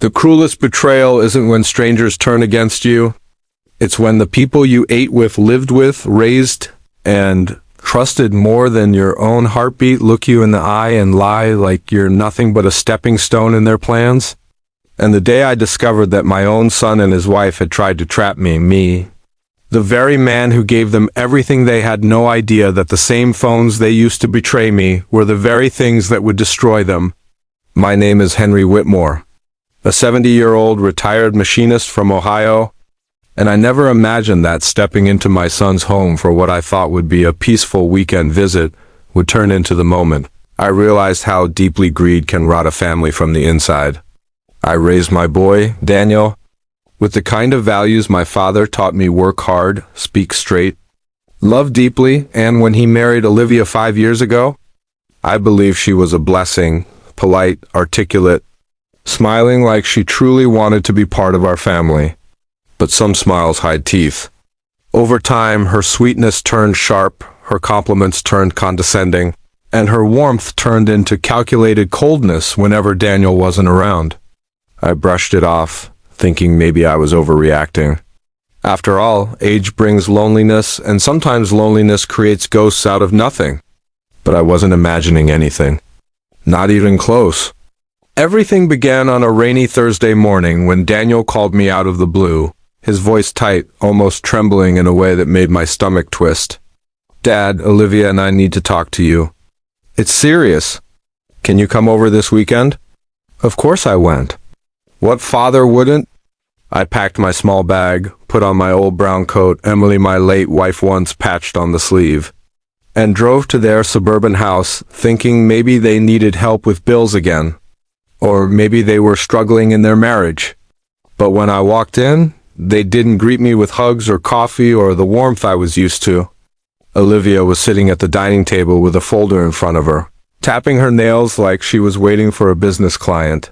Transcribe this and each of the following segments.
The cruelest betrayal isn't when strangers turn against you. It's when the people you ate with, lived with, raised, and trusted more than your own heartbeat look you in the eye and lie like you're nothing but a stepping stone in their plans. And the day I discovered that my own son and his wife had tried to trap me, the very man who gave them everything, they had no idea that the same phones they used to betray me were the very things that would destroy them. My name is Henry Whitmore, a 70-year-old retired machinist from Ohio, and I never imagined that stepping into my son's home for what I thought would be a peaceful weekend visit would turn into the moment I realized how deeply greed can rot a family from the inside. I raised my boy, Daniel, with the kind of values my father taught me: work hard, speak straight, love deeply, and when he married Olivia 5 years ago, I believe she was a blessing, polite, articulate, smiling like she truly wanted to be part of our family. But some smiles hide teeth. Over time, her sweetness turned sharp, her compliments turned condescending, and her warmth turned into calculated coldness whenever Daniel wasn't around. I brushed it off, thinking maybe I was overreacting. After all, age brings loneliness, and sometimes loneliness creates ghosts out of nothing. But I wasn't imagining anything. Not even close. Everything began on a rainy Thursday morning when Daniel called me out of the blue, his voice tight, almost trembling in a way that made my stomach twist. "Dad, Olivia and I need to talk to you. It's serious. Can you come over this weekend?" Of course I went. What father wouldn't? I packed my small bag, put on my old brown coat Emily, my late wife, once patched on the sleeve, and drove to their suburban house, thinking maybe they needed help with bills again, or maybe they were struggling in their marriage. But when I walked in, they didn't greet me with hugs or coffee or the warmth I was used to. Olivia was sitting at the dining table with a folder in front of her, tapping her nails like she was waiting for a business client.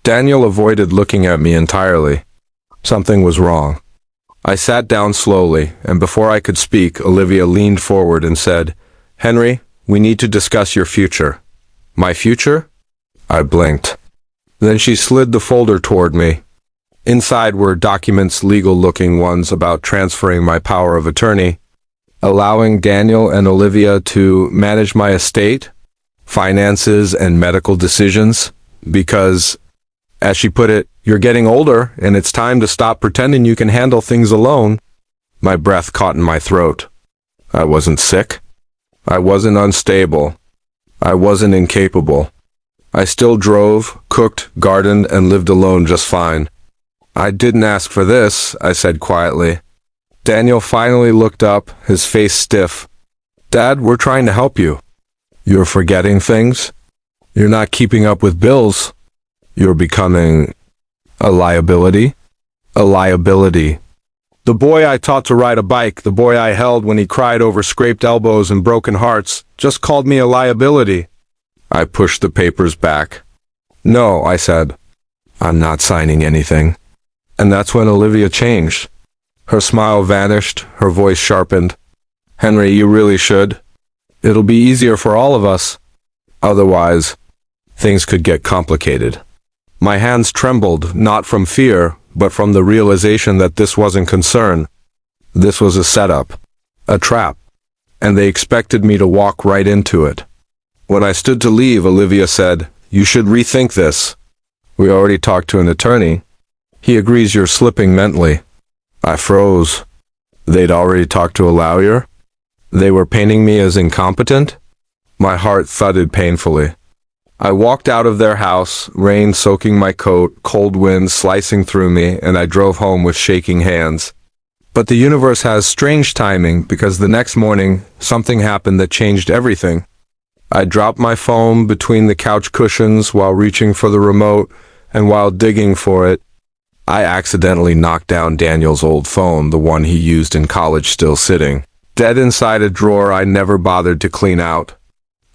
Daniel avoided looking at me entirely. Something was wrong. I sat down slowly, and before I could speak, Olivia leaned forward and said, "Henry, we need to discuss your future." "My future?" I blinked. Then she slid the folder toward me. Inside were documents, legal-looking ones, about transferring my power of attorney, allowing Daniel and Olivia to manage my estate, finances, and medical decisions, because, as she put it, "You're getting older, and it's time to stop pretending you can handle things alone." My breath caught in my throat. I wasn't sick. I wasn't unstable. I wasn't incapable. I still drove, cooked, gardened, and lived alone just fine. "I didn't ask for this," I said quietly. Daniel finally looked up, his face stiff. "Dad, we're trying to help you." "You're forgetting things. You're not keeping up with bills. You're becoming a liability." A liability. The boy I taught to ride a bike, the boy I held when he cried over scraped elbows and broken hearts, just called me a liability. I pushed the papers back. "No," I said. "I'm not signing anything." And that's when Olivia changed. Her smile vanished, her voice sharpened. "Henry, you really should. It'll be easier for all of us. Otherwise, things could get complicated." My hands trembled, not from fear, but from the realization that this wasn't concern. This was a setup, a trap, and they expected me to walk right into it. When I stood to leave, Olivia said, "You should rethink this. We already talked to an attorney. He agrees you're slipping mentally." I froze. They'd already talked to a lawyer? They were painting me as incompetent? My heart thudded painfully. I walked out of their house, rain soaking my coat, cold wind slicing through me, and I drove home with shaking hands. But the universe has strange timing, because the next morning, something happened that changed everything. I dropped my phone between the couch cushions while reaching for the remote, and while digging for it, I accidentally knocked down Daniel's old phone, the one he used in college, still sitting dead inside a drawer I never bothered to clean out.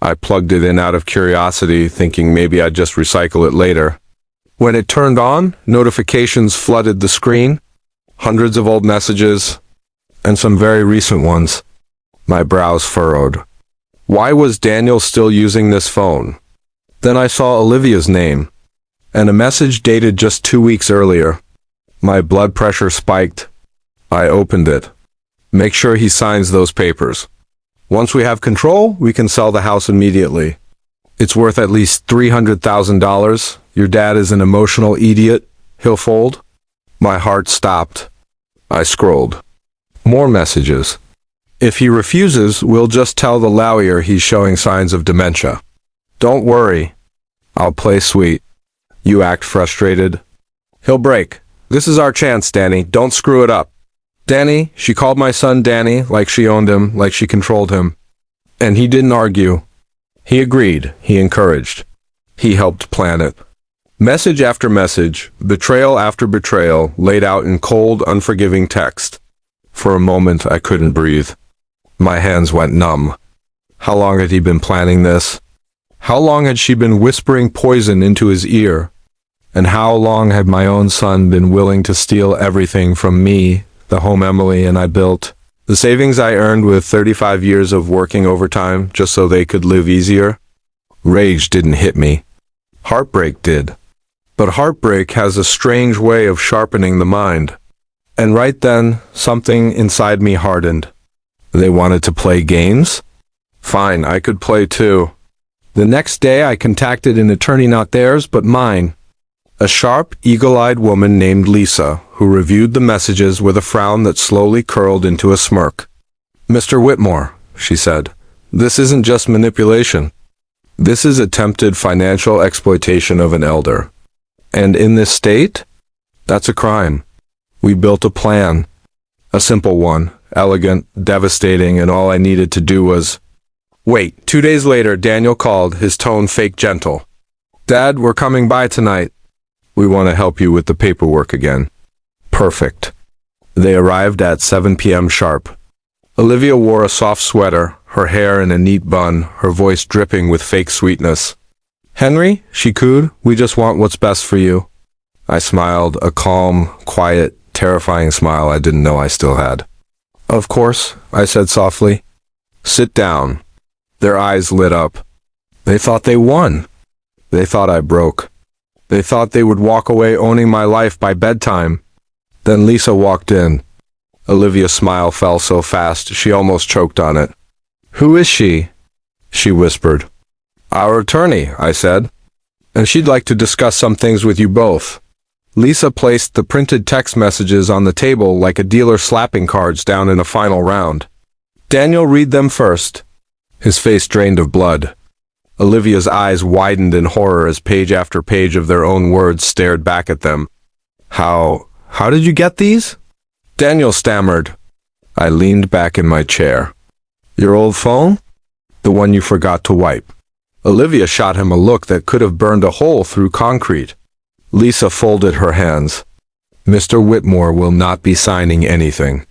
I plugged it in out of curiosity, thinking maybe I'd just recycle it later. When it turned on, notifications flooded the screen, hundreds of old messages, and some very recent ones. My brows furrowed. Why was Daniel still using this phone? Then I saw Olivia's name. and a message dated just 2 weeks earlier. My blood pressure spiked. I opened it. Make sure he signs those papers. Once we have control, we can sell the house immediately. It's worth at least $300,000. Your dad is an emotional idiot. He'll fold. My heart stopped. I scrolled. More messages. If he refuses, we'll just tell the lawyer he's showing signs of dementia. Don't worry. I'll play sweet. You act frustrated. He'll break. This is our chance, Danny. Don't screw it up. Danny, she called my son Danny, like she owned him, like she controlled him. And he didn't argue. He agreed. He encouraged. He helped plan it. Message after message, betrayal after betrayal, laid out in cold, unforgiving text. For a moment, I couldn't breathe. My hands went numb. How long had he been planning this? How long had she been whispering poison into his ear? And how long had my own son been willing to steal everything from me, the home Emily and I built, the savings I earned with 35 years of working overtime just so they could live easier? Rage didn't hit me. Heartbreak did. But heartbreak has a strange way of sharpening the mind. And right then, something inside me hardened. They wanted to play games? Fine, I could play too. The next day I contacted an attorney, not theirs, but mine. A sharp, eagle-eyed woman named Lisa, who reviewed the messages with a frown that slowly curled into a smirk. Mr. Whitmore, she said, this isn't just manipulation. This is attempted financial exploitation of an elder. And in this state, that's a crime. We built a plan. A simple one, elegant, devastating, and all I needed to do was... Wait, 2 days later, Daniel called, his tone fake gentle. Dad, we're coming by tonight. We want to help you with the paperwork again. Perfect. They arrived at 7 p.m. sharp. Olivia wore a soft sweater, her hair in a neat bun, her voice dripping with fake sweetness. Henry, she cooed, we just want what's best for you. I smiled, a calm, quiet, terrifying smile I didn't know I still had. Of course, I said softly. Sit down. Their eyes lit up. They thought they won. They thought I broke. They thought they would walk away owning my life by bedtime. Then Lisa walked in. Olivia's smile fell so fast she almost choked on it. Who is she? She whispered. Our attorney, I said. And she'd like to discuss some things with you both. Lisa placed the printed text messages on the table like a dealer slapping cards down in a final round. Daniel, read them first. His face drained of blood. Olivia's eyes widened in horror as page after page of their own words stared back at them. How did you get these? Daniel stammered. I leaned back in my chair. Your old phone? The one you forgot to wipe. Olivia shot him a look that could have burned a hole through concrete. Lisa folded her hands. Mr. Whitmore will not be signing anything.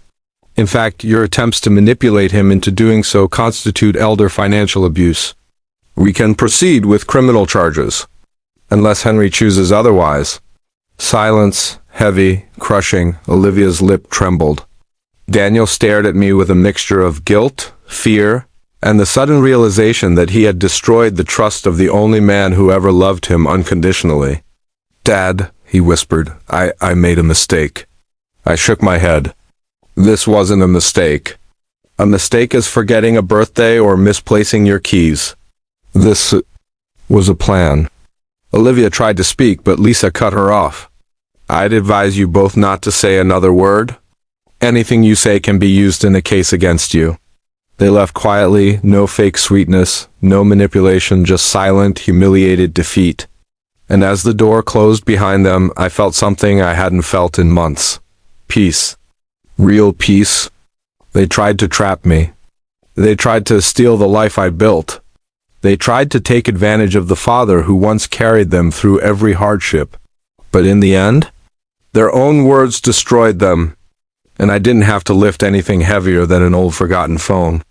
In fact, your attempts to manipulate him into doing so constitute elder financial abuse. We can proceed with criminal charges, unless Henry chooses otherwise. Silence, heavy, crushing, Olivia's lip trembled. Daniel stared at me with a mixture of guilt, fear, and the sudden realization that he had destroyed the trust of the only man who ever loved him unconditionally. Dad, he whispered, I made a mistake. I shook my head. This wasn't a mistake. A mistake is forgetting a birthday or misplacing your keys. This was a plan. Olivia tried to speak, but Lisa cut her off. I'd advise you both not to say another word. Anything you say can be used in a case against you. They left quietly, no fake sweetness, no manipulation, just silent, humiliated defeat. And as the door closed behind them, I felt something I hadn't felt in months. Peace. Real peace. They tried to trap me. They tried to steal the life I built. They tried to take advantage of the father who once carried them through every hardship. But in the end, their own words destroyed them, and I didn't have to lift anything heavier than an old forgotten phone.